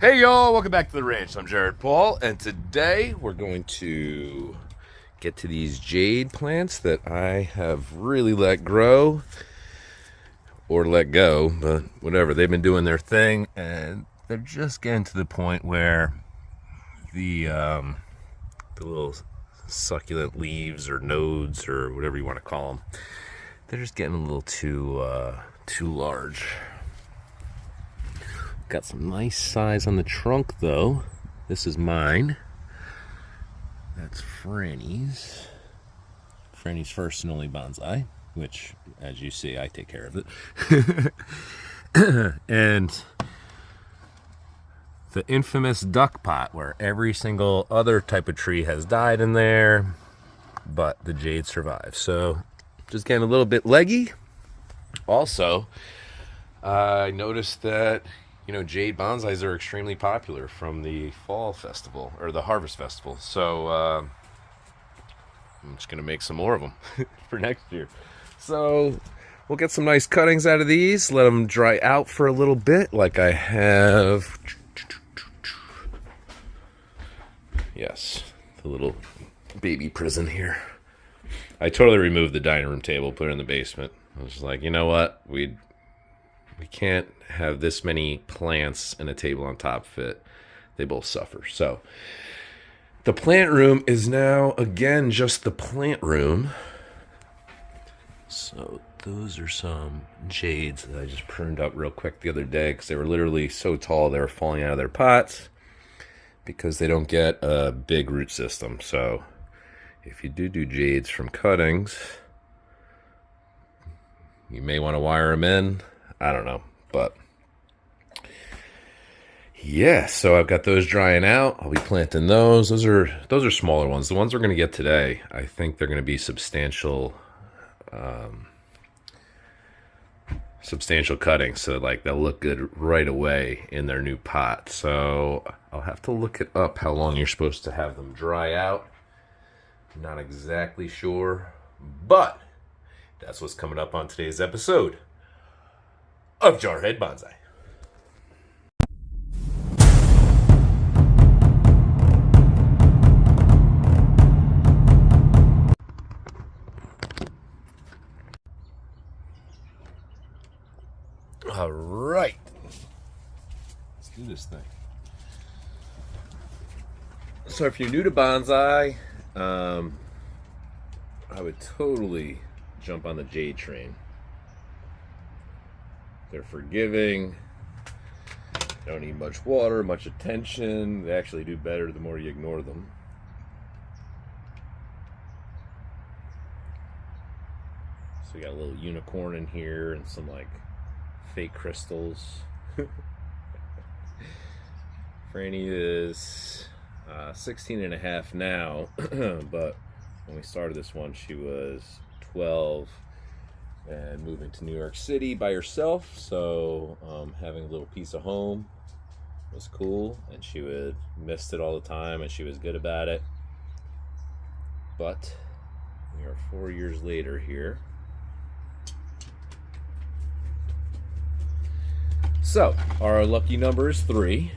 Hey y'all, welcome back to the ranch. I'm Jared Paul, and today we're going to get to these jade plants that I have really let grow or let go, but whatever. They've been doing their thing, and they're just getting to the point where the little succulent leaves or nodes or whatever you want to call them, they're just getting a little too large. Got some nice size on the trunk though. This is mine. That's Franny's. Franny's first and only bonsai, which, as you see, I take care of it. And the infamous duck pot, where every single other type of tree has died in there, but the jade survives. So, just getting a little bit leggy. Also, I noticed that jade bonsais are extremely popular from the fall festival, or the harvest festival. So I'm just going to make some more of them for next year. So we'll get some nice cuttings out of these, let them dry out for a little bit, like I have. Yes, the little baby prison here. I totally removed the dining room table, put it in the basement. I was just like, you know what? We can't have this many plants and a table on top of it. They both suffer. So the plant room is now, again, just the plant room. So those are some jades that I just pruned up real quick the other day because they were literally so tall they were falling out of their pots because they don't get a big root system. So if you do jades from cuttings, you may want to wire them in. I don't know, but yeah, so I've got those drying out. I'll be planting those. Those are smaller ones. The ones we're going to get today, I think they're going to be substantial cuttings, so like they'll look good right away in their new pot. So I'll have to look it up how long you're supposed to have them dry out. Not exactly sure, but that's what's coming up on today's episode of Jarhead Bonsai. All right, let's do this thing. So if you're new to bonsai, I would totally jump on the jade train. They're forgiving, don't need much water, much attention. They actually do better the more you ignore them. So we got a little unicorn in here and some like fake crystals. Franny is 16 and a half now, but when we started this one she was 12 and moving to New York City by herself, so having a little piece of home was cool, and she would miss it all the time, and she was good about it. But we are 4 years later here. So our lucky number is 3.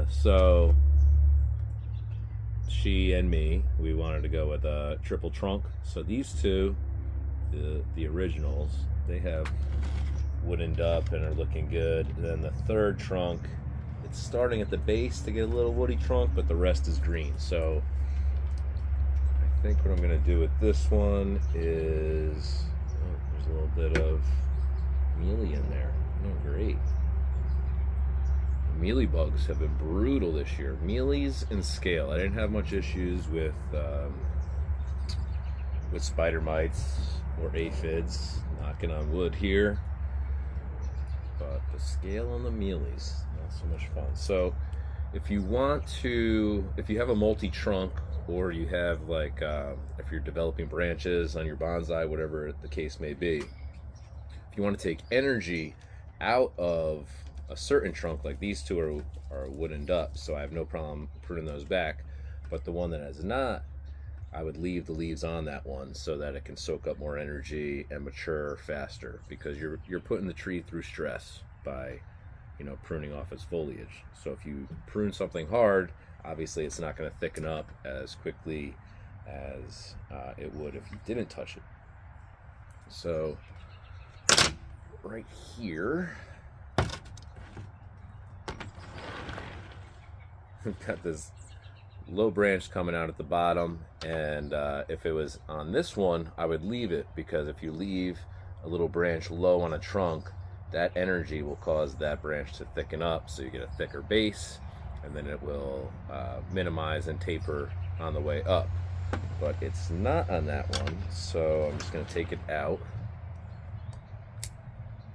So she and me, we wanted to go with a triple trunk. So these two, the originals, they have woodened up and are looking good. And then the third trunk, it's starting at the base to get a little woody trunk, but the rest is green. So I think what I'm going to do with this one is, there's a little bit of mealy in there. Oh, great. Mealy bugs have been brutal this year. Mealies and scale. I didn't have much issues with spider mites or aphids, knocking on wood here, but the scale on the mealies, not so much fun. So if you have a multi-trunk, or you have like if you're developing branches on your bonsai, whatever the case may be, if you want to take energy out of a certain trunk, like these two are woodened up, so I have no problem pruning those back, but the one that has not, I would leave the leaves on that one so that it can soak up more energy and mature faster, because you're putting the tree through stress by pruning off its foliage. So if you prune something hard, obviously it's not going to thicken up as quickly as it would if you didn't touch it. So right here, we've got this low branch coming out at the bottom, and if it was on this one, I would leave it, because if you leave a little branch low on a trunk, that energy will cause that branch to thicken up, so you get a thicker base, and then it will minimize and taper on the way up. But it's not on that one, so I'm just going to take it out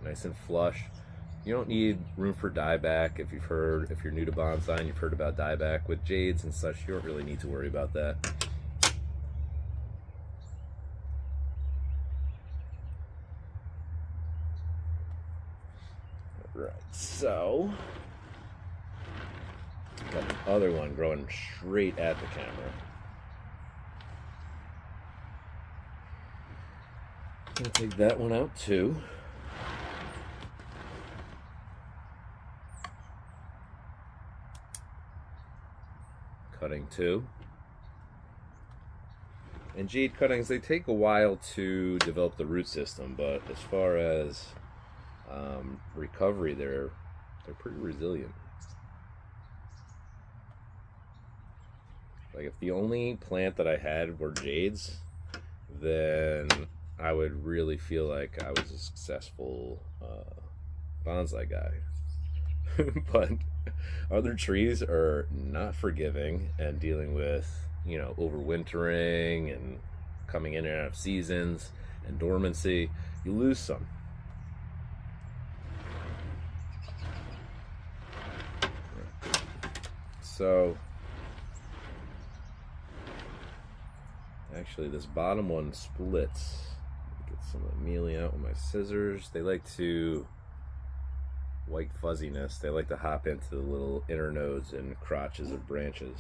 nice and flush. You don't need room for dieback. If you're new to bonsai and you've heard about dieback with jades and such, you don't really need to worry about that. Right, so got the other one growing straight at the camera. I'm gonna take that one out too. Cutting two. And jade cuttings, they take a while to develop the root system, but as far as recovery, they're pretty resilient. Like, if the only plant that I had were jades, then I would really feel like I was a successful bonsai guy. But other trees are not forgiving, and dealing with, overwintering and coming in and out of seasons and dormancy, you lose some. So actually this bottom one splits. Get some of the mealy out with my scissors. They like to, white fuzziness, they like to hop into the little inner nodes and crotches of branches.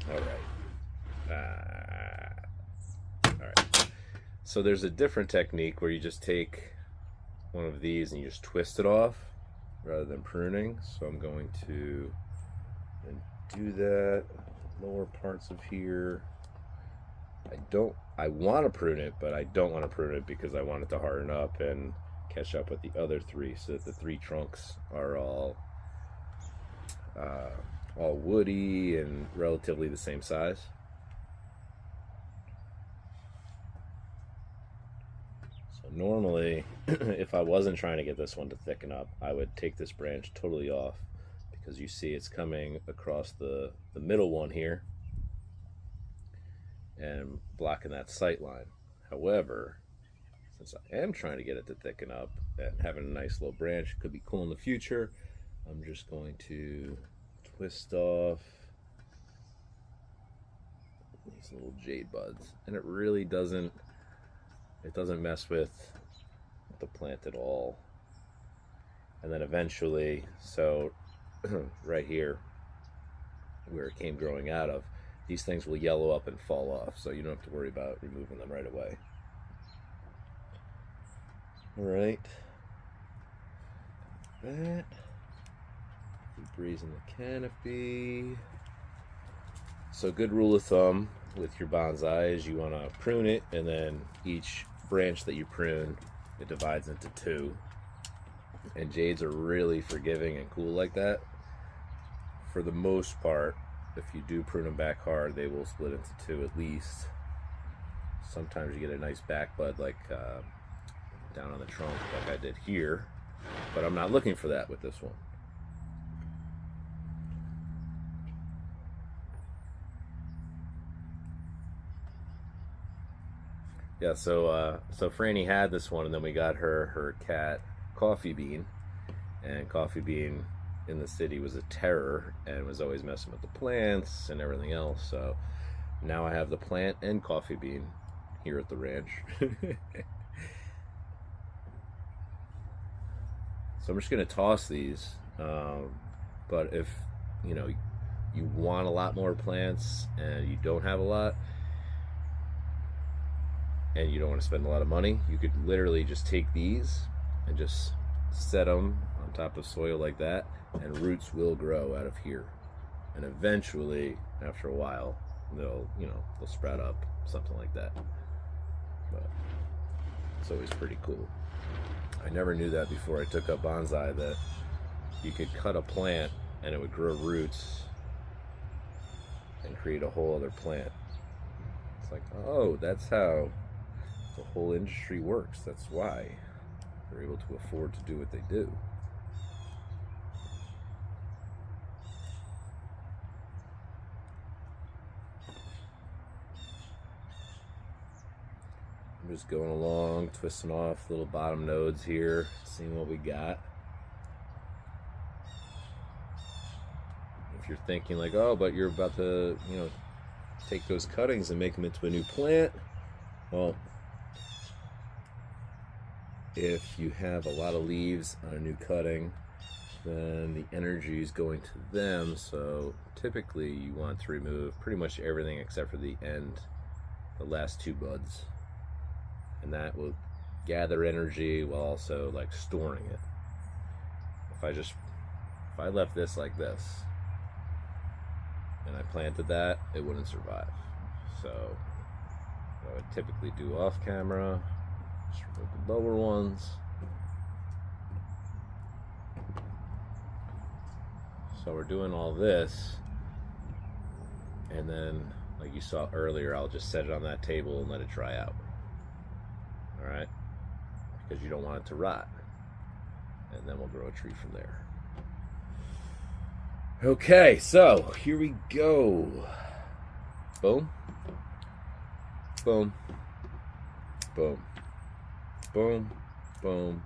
Alright, so there's a different technique where you just take one of these and you just twist it off rather than pruning. So I'm going to do that lower parts of here. I want to prune it, but I don't want to prune it because I want it to harden up and catch up with the other three, so that the three trunks are all woody and relatively the same size. So normally, if I wasn't trying to get this one to thicken up, I would take this branch totally off, because you see it's coming across the middle one here and blocking that sight line. However, since I am trying to get it to thicken up and having a nice low branch could be cool in the future, I'm just going to twist off these little jade buds, and it really doesn't mess with the plant at all. And then eventually, so right here where it came growing out of, these things will yellow up and fall off, so you don't have to worry about removing them right away. All right, that, breeze in the canopy. So good rule of thumb with your bonsai is you want to prune it, and then each branch that you prune, it divides into two. And jades are really forgiving and cool like that. For the most part, if you do prune them back hard, they will split into two at least. Sometimes you get a nice back bud like down on the trunk like I did here, but I'm not looking for that with this one. Yeah, so Franny had this one, and then we got her cat Coffee Bean, and Coffee Bean in the city was a terror and was always messing with the plants and everything else. So now I have the plant and Coffee Bean here at the ranch. So I'm just gonna toss these, but if you want a lot more plants and you don't have a lot, and you don't want to spend a lot of money, you could literally just take these and just set them on top of soil like that, and roots will grow out of here. And eventually, after a while, they'll sprout up, something like that. But it's always pretty cool. I never knew that before I took up bonsai, that you could cut a plant and it would grow roots and create a whole other plant. It's like, oh, that's how the whole industry works. That's why they're able to afford to do what they do. I'm just going along, twisting off little bottom nodes here, seeing what we got. If you're thinking like, oh, but you're about to, take those cuttings and make them into a new plant, well, if you have a lot of leaves on a new cutting, then the energy is going to them. So typically you want to remove pretty much everything except for the end, the last two buds. And that will gather energy while also like storing it. If I left this like this and I planted that, it wouldn't survive. So what I would typically do off camera, just remove the lower ones. So we're doing all this, and then like you saw earlier, I'll just set it on that table and let it dry out. All right, because you don't want it to rot, and then we'll grow a tree from there. Okay, so here we go. Boom, boom, boom, boom, boom,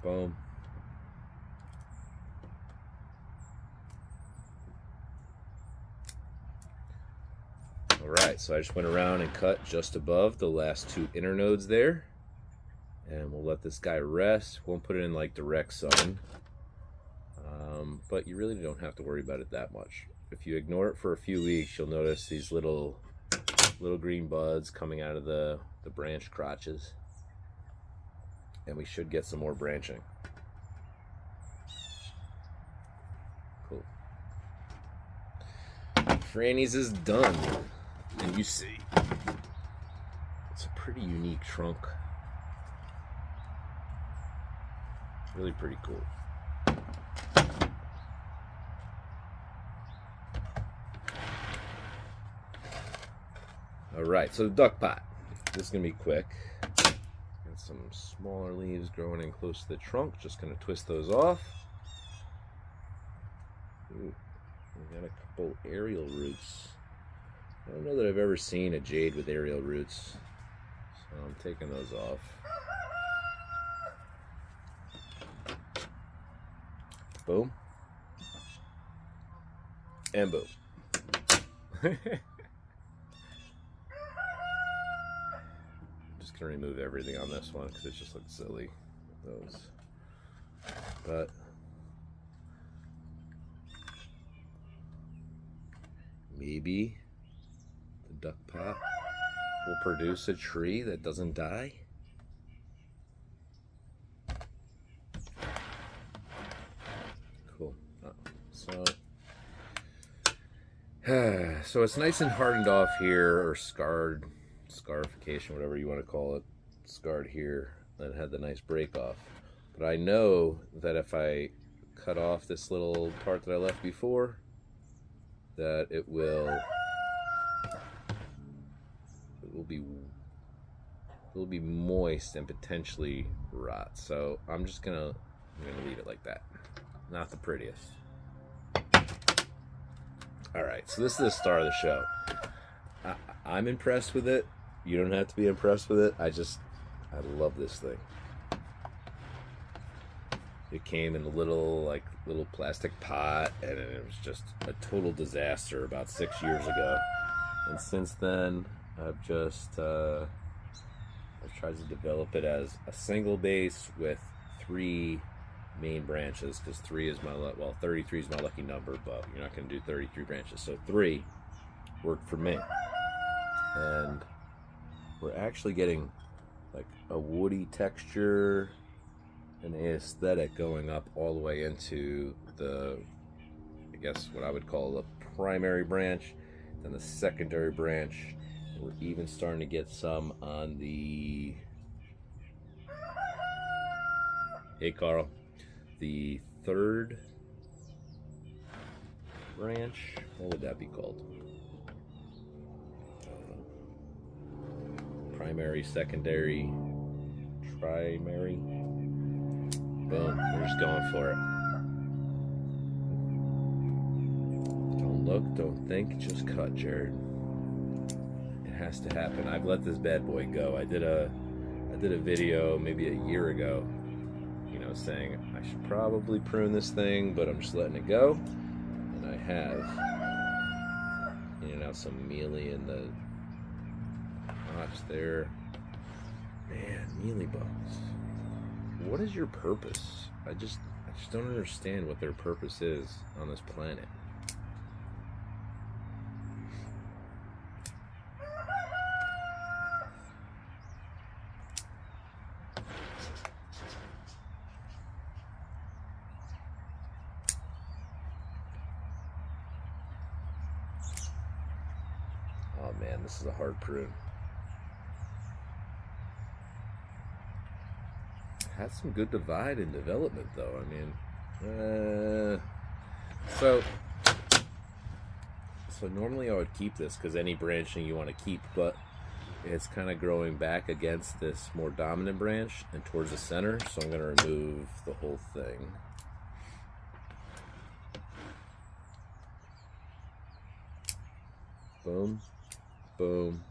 boom. All right, so I just went around and cut just above the last two inner nodes there, and we'll let this guy rest. Won't put it in like direct sun, but you really don't have to worry about it that much. If you ignore it for a few weeks, you'll notice these little green buds coming out of the branch crotches, and we should get some more branching. Cool. Franny's is done. And you see, it's a pretty unique trunk. Really pretty cool. All right, so the duck pot. This is gonna be quick. Got some smaller leaves growing in close to the trunk. Just gonna twist those off. Ooh, we got a couple aerial roots. I don't know that I've ever seen a jade with aerial roots, so I'm taking those off. Boom. And boom. Just gonna remove everything on this one because it just looks silly with those. But maybe duck pot will produce a tree that doesn't die. Cool. So it's nice and hardened off here, or scarification, whatever you want to call it, scarred here, and had the nice break off. But I know that if I cut off this little part that I left before, that it will be moist and potentially rot. So I'm gonna leave it like that. Not the prettiest. All right, so this is the star of the show. I'm impressed with it. You don't have to be impressed with it. I love this thing. It came in a little plastic pot, and it was just a total disaster about 6 years ago. And since then, I've tried to develop it as a single base with 3 main branches, because 3 is my, well, 33 is my lucky number, but you're not going to do 33 branches. So 3 worked for me. And we're actually getting like a woody texture and aesthetic going up all the way into the, I guess what I would call the primary branch, then the secondary branch. We're even starting to get some on the, hey Carl, the third branch. What would that be called? I don't know. Primary, secondary, primary. Boom, we're just going for it. Don't look, don't think, just cut, Jared. It has to happen. I've let this bad boy go. I did a video maybe a year ago, you know, saying I should probably prune this thing, but I'm just letting it go. And I have. You know, some mealy in the notch there. Man, mealy bugs. What is your purpose? I just don't understand what their purpose is on this planet. Oh man, this is a hard prune. Had some good divide and development though. I mean, so normally I would keep this because any branching you want to keep, but it's kind of growing back against this more dominant branch and towards the center, so I'm going to remove the whole thing. Boom, boom.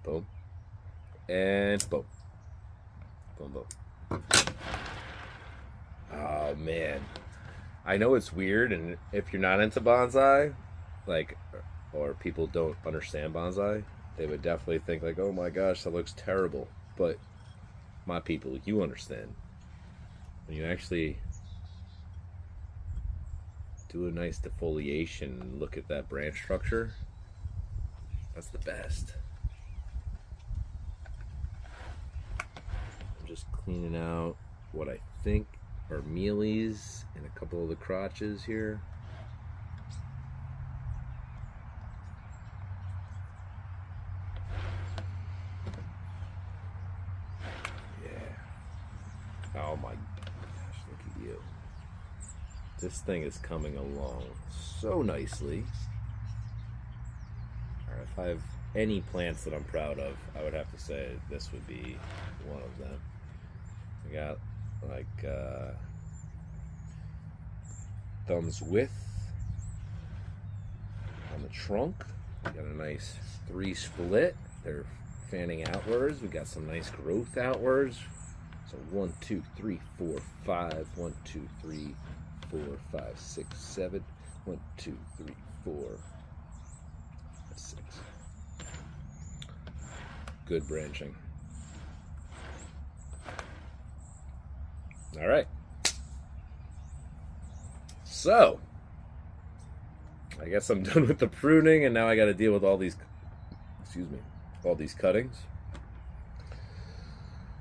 Boom. And boom. Boom, boom. Oh, man. I know it's weird, and if you're not into bonsai, like, or people don't understand bonsai, they would definitely think, like, oh my gosh, that looks terrible. But, my people, you understand. When you actually do a nice defoliation and look at that branch structure, that's the best. Just cleaning out what I think are mealies and a couple of the crotches here. Yeah. Oh my gosh, look at you. This thing is coming along so nicely. All right, if I have any plants that I'm proud of, I would have to say this would be one of them. We got like thumbs width on the trunk. We got a nice 3 split. They're fanning outwards. We got some nice growth outwards. So 1, 2, 3, 4, 5. 1, 2, 3, 4, 5, 6, 7. 1, 2, 3, 4, 6. Good branching. All right. So, I guess I'm done with the pruning, and now I got to deal with all these, excuse me, all these cuttings.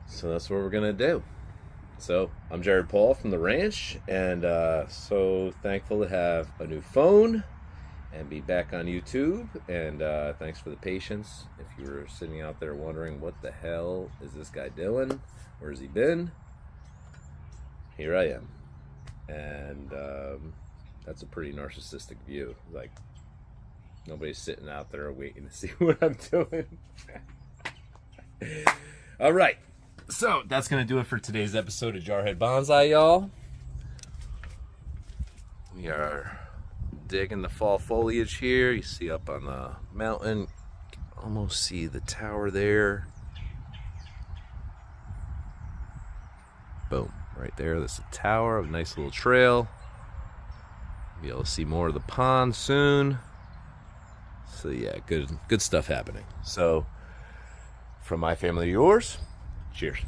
So that's what we're gonna do. So I'm Jared Paul from the ranch, and so thankful to have a new phone and be back on YouTube. And thanks for the patience. If you were sitting out there wondering what the hell is this guy doing, where's he been? Here I am. And that's a pretty narcissistic view. Like, nobody's sitting out there waiting to see what I'm doing. All right. So that's going to do it for today's episode of Jarhead Bonsai, y'all. We are digging the fall foliage here. You see up on the mountain, almost see the tower there. Boom, right there. That's the tower, a nice little trail. Be able to see more of the pond soon. So yeah, good stuff happening. So from my family to yours, cheers.